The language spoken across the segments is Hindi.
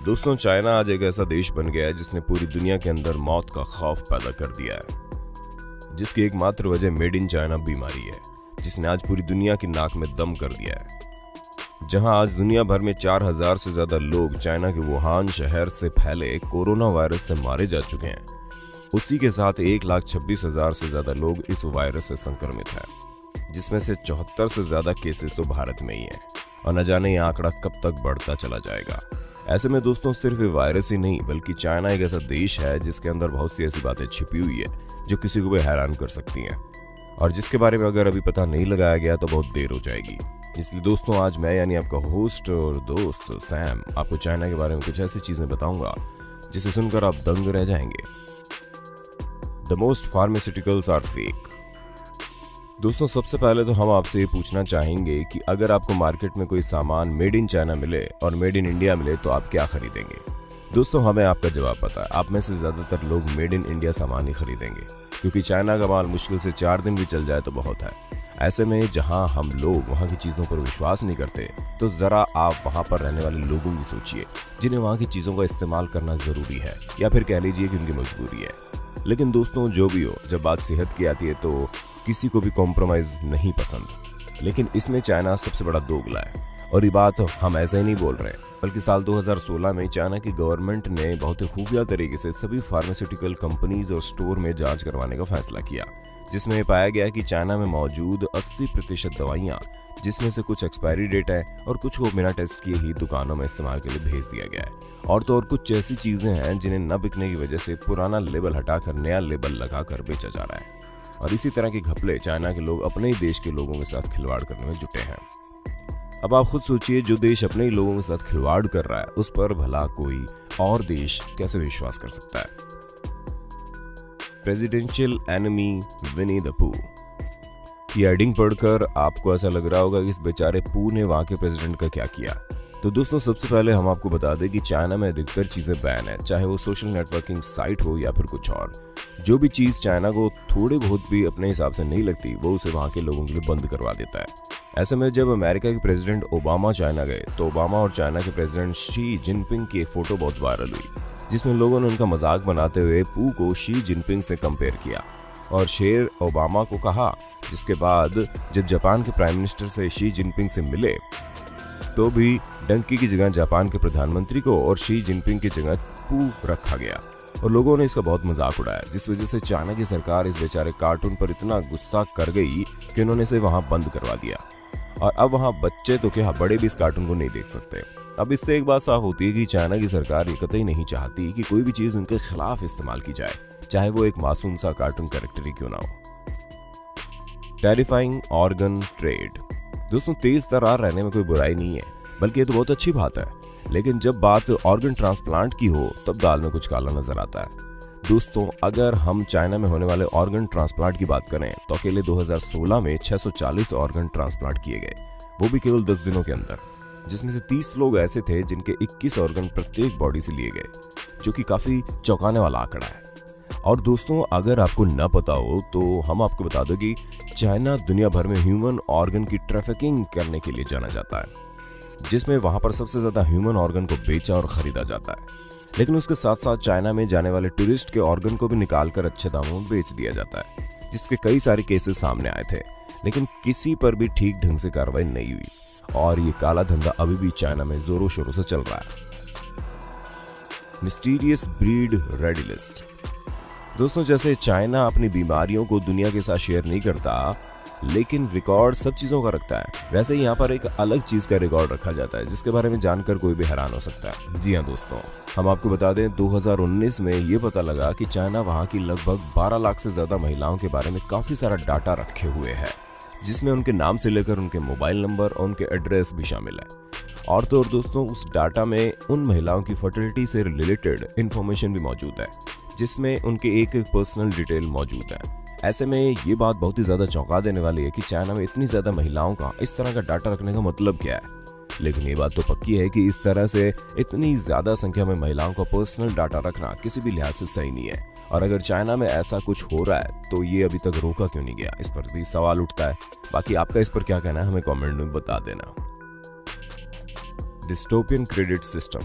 दोस्तों, चाइना आज एक ऐसा देश बन गया है जिसने पूरी दुनिया के अंदर मौत का खौफ पैदा कर दिया है, जिसकी एकमात्र वजह मेड इन चाइना बीमारी है, जिसने आज पूरी दुनिया की नाक में दम कर दिया है। जहां आज दुनिया भर में 4000 से ज्यादा लोग चाइना के वुहान शहर से फैले कोरोना वायरस से मारे जा चुके हैं, उसी के साथ 1,26,000 से ज्यादा लोग इस वायरस से संक्रमित हैं, जिसमें से 74 से ज्यादा केसेस तो भारत में ही है और न जाने ये आंकड़ा कब तक बढ़ता चला जाएगा। ऐसे में दोस्तों, सिर्फ ये वायरस ही नहीं बल्कि चाइना एक ऐसा देश है जिसके अंदर बहुत सी ऐसी बातें छिपी हुई है जो किसी को भी हैरान कर सकती हैं, और जिसके बारे में अगर अभी पता नहीं लगाया गया तो बहुत देर हो जाएगी। इसलिए दोस्तों, आज मैं यानी आपका होस्ट और दोस्त सैम आपको चाइना के बारे में कुछ ऐसी चीजें बताऊंगा जिसे सुनकर आप दंग रह जाएंगे। The most pharmaceuticals are fake. दोस्तों, सबसे पहले तो हम आपसे ये पूछना चाहेंगे कि अगर आपको मार्केट में कोई सामान मेड इन चाइना मिले और मेड इन इंडिया मिले तो आप क्या खरीदेंगे? दोस्तों, हमें आपका जवाब पता है। आप में से ज्यादातर लोग मेड इन इंडिया सामान ही खरीदेंगे, क्योंकि चाइना का माल मुश्किल से 4 दिन भी चल जाए तो बहुत है। ऐसे में जहां हम लोग वहां की चीजों पर विश्वास नहीं करते, तो जरा आप वहां पर रहने वाले लोगों की सोचिए जिन्हें वहां की चीजों का इस्तेमाल करना जरूरी है, या फिर कह लीजिए कि उनकी मजबूरी है। लेकिन दोस्तों, जो भी हो, जब बात सेहत की आती है तो किसी को भी कॉम्प्रोमाइज नहीं पसंद, लेकिन इसमें चाइना सबसे बड़ा दोगला है। और ये बात हम ऐसे ही नहीं बोल रहे, बल्कि साल 2016 में चाइना की गवर्नमेंट ने बहुत ही खुफिया तरीके से सभी फार्मास्यूटिकल कंपनीज और स्टोर में जांच करवाने का फैसला किया, जिसमें यह पाया गया कि चाइना में मौजूद 80% दवाइयां, जिसमें से कुछ एक्सपायरी डेट है और कुछ को बिना टेस्ट किए ही दुकानों में इस्तेमाल के लिए भेज दिया गया है। और तो और कुछ ऐसी चीजें हैं जिन्हें न बिकने की वजह से पुराना लेबल हटाकर नया लेबल लगाकर बेचा जा रहा है। और इसी तरह के घपले चाइना के लोग अपने ही देश के लोगों के साथ खिलवाड़ करने में जुटे हैं। अब आप खुद सोचिए, जो देश अपने ही लोगों के साथ खिलवाड़ कर रहा है उस पर भला कोई और देश कैसे विश्वास कर सकता है? प्रेसिडेंशियल एनिमी विनी द पू। ये हेडिंग पढ़कर आपको ऐसा लग रहा होगा कि इस बेचारे पू ने वहां के प्रेसिडेंट का क्या किया। तो दोस्तों, सबसे पहले हम आपको बता दें कि चाइना में अधिकतर चीजें बैन है, चाहे वो सोशल नेटवर्किंग साइट हो या फिर कुछ और। जो भी चीज चाइना को थोड़े बहुत भी अपने हिसाब से नहीं लगती, वो उसे वहां के लोगों के लिए बंद करवा देता है। ऐसे में जब अमेरिका के प्रेसिडेंट ओबामा चाइना गए तो ओबामा और चाइना के प्रेसिडेंट शी जिनपिंग की एक फोटो बहुत वायरल हुई, जिसमें लोगों ने उनका मजाक बनाते हुए पू को शी जिनपिंग से कंपेयर किया और शेर ओबामा को कहा। जिसके बाद जब जापान के प्राइम मिनिस्टर से शी जिनपिंग से मिले तो भी डंकी की जगह जापान के प्रधानमंत्री को और शी जिनपिंग की जगह पू रखा गया, और लोगों ने इसका बहुत मजाक उड़ाया, जिस वजह से चाइना की सरकार इस बेचारे कार्टून पर इतना गुस्सा कर गई कि उन्होंने इसे वहां बंद करवा दिया। और अब वहां बच्चे तो क्या, बड़े भी इस कार्टून को नहीं देख सकते। अब इससे एक बात साफ होती है कि चाइना की सरकार ये कतई नहीं चाहती कि कोई भी चीज उनके खिलाफ इस्तेमाल की जाए, चाहे वो एक मासूम सा कार्टून कैरेक्टर ही क्यों ना हो। Terrifying organ trade. दोस्तों, तेज तर्रार रहने में कोई बुराई नहीं है, बल्कि ये तो बहुत अच्छी बात है। लेकिन जब बात ऑर्गन ट्रांसप्लांट की हो तब दाल में कुछ काला नजर आता है। दोस्तों, अगर हम चाइना में होने वाले ऑर्गन ट्रांसप्लांट की बात करें तो अकेले 2016 में 640 ऑर्गन ट्रांसप्लांट किए गए, वो भी केवल 10 दिनों के अंदर, जिसमें से 30 लोग ऐसे थे जिनके 21 ऑर्गन प्रत्येक बॉडी से लिए गए, जो कि काफी चौंकाने वाला आंकड़ा है। और दोस्तों, अगर आपको न पता हो तो हम आपको बता दो कि चाइना दुनिया भर में ह्यूमन ऑर्गन की ट्रैफिकिंग करने के लिए जाना जाता है, जिसमें वहां पर सबसे ज्यादा ह्यूमन ऑर्गन को बेचा और खरीदा जाता है। लेकिन उसके साथ साथ चाइना में जाने वाले टूरिस्ट के ऑर्गन को भी निकालकर अच्छे दामों में बेच दिया जाता है, जिसके कई सारे केसेस सामने आए थे, लेकिन किसी पर भी ठीक ढंग से कार्रवाई नहीं हुई, और ये काला धंधा अभी भी चाइना में जोरों शोरों से चल रहा है। Mysterious breed ready list. दोस्तों, जैसे चाइना अपनी बीमारियों को दुनिया के साथ शेयर नहीं करता, लेकिन रिकॉर्ड सब चीजों का रखता है, वैसे ही यहाँ पर एक अलग चीज का रिकॉर्ड रखा जाता है, जिसके बारे में जानकर कोई भी हैरान हो सकता है। जी हाँ दोस्तों, हम आपको बता दें 2019 में ये पता लगा कि चाइना वहाँ की लगभग 12 लाख से ज्यादा महिलाओं के बारे में काफी सारा डाटा रखे हुए है, जिसमें उनके नाम से लेकर उनके मोबाइल नंबर और उनके एड्रेस भी शामिल है। और तो और दोस्तों, उस डाटा में उन महिलाओं की फर्टिलिटी से रिलेटेड इंफॉर्मेशन भी मौजूद है, जिसमें उनके एक पर्सनल डिटेल मौजूद है। ऐसे में ये बात बहुत ही ज्यादा चौंका देने वाली है कि चाइना में इतनी ज्यादा महिलाओं का इस तरह का डाटा रखने का मतलब क्या है। लेकिन ये बात तो पक्की है कि इस तरह से इतनी ज्यादा संख्या में महिलाओं का पर्सनल डाटा रखना किसी भी लिहाज से सही नहीं है। और अगर चाइना में ऐसा कुछ हो रहा है तो ये अभी तक रोका क्यों नहीं गया, इस पर भी सवाल उठता है। बाकी आपका इस पर क्या कहना है हमें कमेंट में बता देना। Dystopian credit system.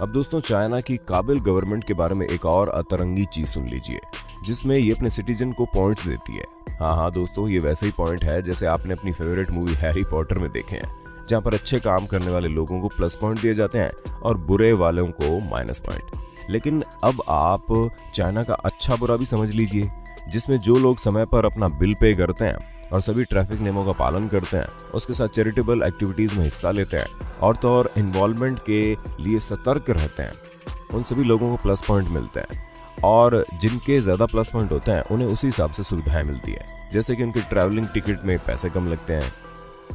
अब दोस्तों चाइना की काबिल गवर्नमेंट के बारे में एक और अतरंगी चीज सुन लीजिए, जिसमें ये अपने सिटीजन को पॉइंट्स देती है। हाँ दोस्तों, ये वैसे ही पॉइंट है जैसे आपने अपनी फेवरेट मूवी हैरी पॉटर में देखे हैं, जहाँ पर अच्छे काम करने वाले लोगों को प्लस पॉइंट दिए जाते हैं और बुरे वालों को माइनस पॉइंट। लेकिन अब आप चाइना का अच्छा बुरा भी समझ लीजिए, जिसमें जो लोग समय पर अपना बिल पे करते हैं और सभी ट्रैफिक नियमों का पालन करते हैं, उसके साथ चैरिटेबल एक्टिविटीज में हिस्सा लेते हैं और तो और इन्वॉल्वमेंट के लिए सतर्क रहते हैं, उन सभी लोगों को प्लस पॉइंट मिलते हैं। और जिनके ज़्यादा प्लस पॉइंट होते हैं उन्हें उसी हिसाब से सुविधाएं मिलती है, जैसे कि उनके ट्रैवलिंग टिकट में पैसे कम लगते हैं।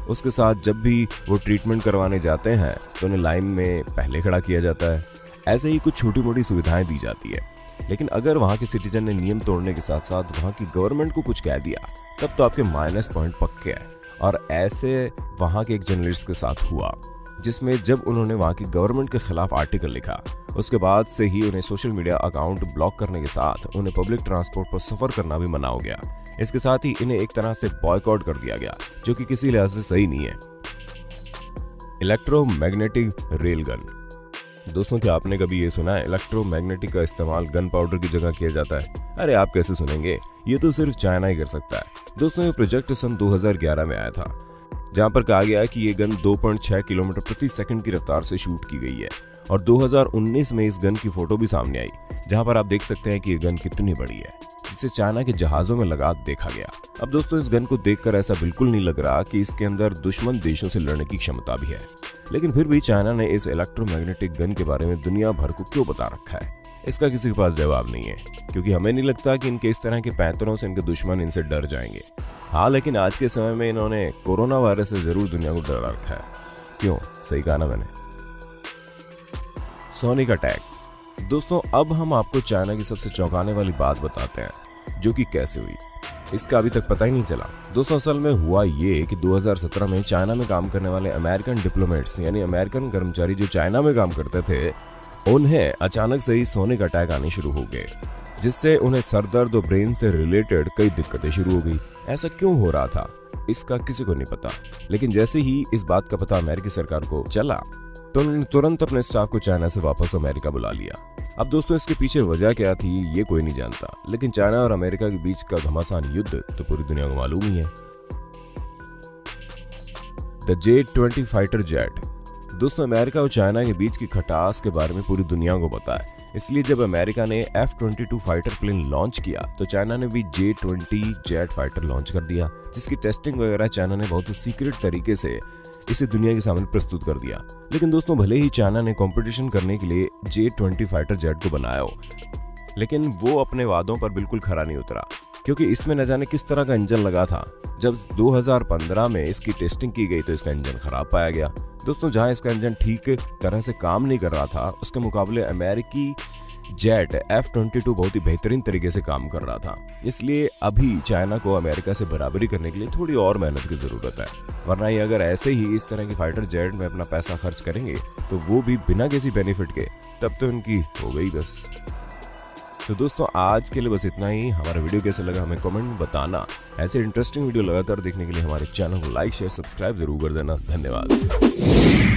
उसके साथ जब भी वो ट्रीटमेंट करवाने जाते हैं तो उन्हें लाइन में पहले खड़ा किया जाता है। ऐसे ही कुछ छोटी मोटी सुविधाएं दी जाती है। लेकिन अगर वहाँ के सिटीजन ने नियम तोड़ने के साथ साथ वहाँ की गवर्नमेंट को कुछ कह दिया, तब तो आपके माइनस पॉइंट पक्के हैं। और ऐसे वहाँ के एक जर्नलिस्ट के साथ हुआ, जिसमें जब उन्होंने वहाँ की गवर्नमेंट के खिलाफ आर्टिकल लिखा, उसके बाद से ही उन्हें सोशल मीडिया अकाउंट ब्लॉक करने के साथ उन्हें पब्लिक ट्रांसपोर्ट पर सफर करना भी मना हो गया। इसके साथ ही इन्हें एक तरह से बॉयकॉट कर दिया गया, जो कि किसी लिहाज से सही नहीं है। Electromagnetic railgun. दोस्तों, क्या आपने कभी ये सुना है इलेक्ट्रोमैग्नेटिक का इस्तेमाल गन पाउडर की जगह किया जाता है? अरे आप कैसे सुनेंगे, ये तो सिर्फ चाइना ही कर सकता है। दोस्तों, ये प्रोजेक्ट सन 2011 में आया था, जहां पर कहा गया कि ये गन 2.6 किलोमीटर प्रति सेकंड की रफ्तार से शूट की गई है। और 2019 में इस गन की फोटो भी सामने आई, जहां पर आप देख सकते हैं कि ये गन कितनी बड़ी है, जिसे चाइना के जहाजों में लगा देखा गया। अब दोस्तों, इस गन को देखकर ऐसा बिल्कुल नहीं लग रहा कि इसके अंदर दुश्मन देशों से लड़ने की क्षमता भी है। लेकिन फिर भी चाइना ने इस इलेक्ट्रोमैग्नेटिक गन के बारे में दुनिया भर को क्यों बता रखा है, इसका किसी के पास जवाब नहीं है, क्योंकि हमें नहीं लगता कि इनके इस तरह के पैंतरों से इनके दुश्मन इनसे डर जाएंगे। हाँ, लेकिन आज के समय में इन्होंने कोरोना वायरस से जरूर दुनिया को डरा रखा है। क्यों? सही कहा ना मैंने। Sonic attack. दोस्तों, अब हम आपको चाइना की सबसे चौंकाने वाली बात बताते हैं, जो कि कैसे हुई, इसका अभी तक पता ही नहीं चला। दोस्तों, असल में हुआ ये कि 2017 में चाइना में काम करने वाले अमेरिकन डिप्लोमेट्स यानी अमेरिकन कर्मचारी जो चाइना में काम करते थे, उन्हें अचानक से ही सोनिक अटैक आने शुरू हो गए, जिससे उन्हें सर दर्द और ब्रेन से रिलेटेड कई दिक्कतें शुरू हो गई। ऐसा क्यों हो रहा था, इसका किसी को नहीं पता। लेकिन जैसे ही इस बात का पता अमेरिकी सरकार को चला, तो उन्होंने तुरंत अपने स्टाफ को चाइना से वापस अमेरिका बुला लिया। अब दोस्तों, इसके पीछे वजह क्या थी ये कोई नहीं जानता, लेकिन चाइना और अमेरिका के बीच का घमासान युद्ध तो पूरी दुनिया को मालूम ही है। The J-20 fighter jet. दोस्तों, अमेरिका और चाइना के बीच की खटास के बारे में पूरी दुनिया को पता है, इसलिए जब अमेरिका ने F-22 फाइटर प्लेन लॉन्च किया तो चाइना ने भी J-20 जेट फाइटर लॉन्च कर दिया, जिसकी टेस्टिंग वगैरह चाइना ने बहुत ही सीक्रेट तरीके से इसे दुनिया के सामने प्रस्तुत कर दिया। लेकिन दोस्तों, भले ही चाइना ने कंपटीशन करने के लिए J-20 फाइटर जेट को बनाया हो, लेकिन वो अपने वादों पर बिल्कुल खरा नहीं उतरा, क्योंकि इसमें न जाने किस तरह का इंजन लगा था। जब 2015 में इसकी टेस्टिंग की गई तो इसका इंजन खराब पाया गया। दोस्तों, जहां इसका इंजन ठीक तरह से काम नहीं कर रहा था, उसके मुकाबले अमेरिकी जेट F-22 बहुत ही बेहतरीन तरीके से काम कर रहा था। इसलिए अभी चाइना को अमेरिका से बराबरी करने के लिए थोड़ी और मेहनत की जरूरत है, वरना ये अगर ऐसे ही इस तरह की फाइटर जेट में अपना पैसा खर्च करेंगे तो वो भी बिना किसी बेनिफिट के, तब तो इनकी हो गई बस। तो दोस्तों, आज के लिए बस इतना ही। हमारा वीडियो कैसा लगा हमें कमेंट में बताना। ऐसे इंटरेस्टिंग वीडियो लगातार देखने के लिए हमारे चैनल को लाइक शेयर सब्सक्राइब जरूर कर देना। धन्यवाद।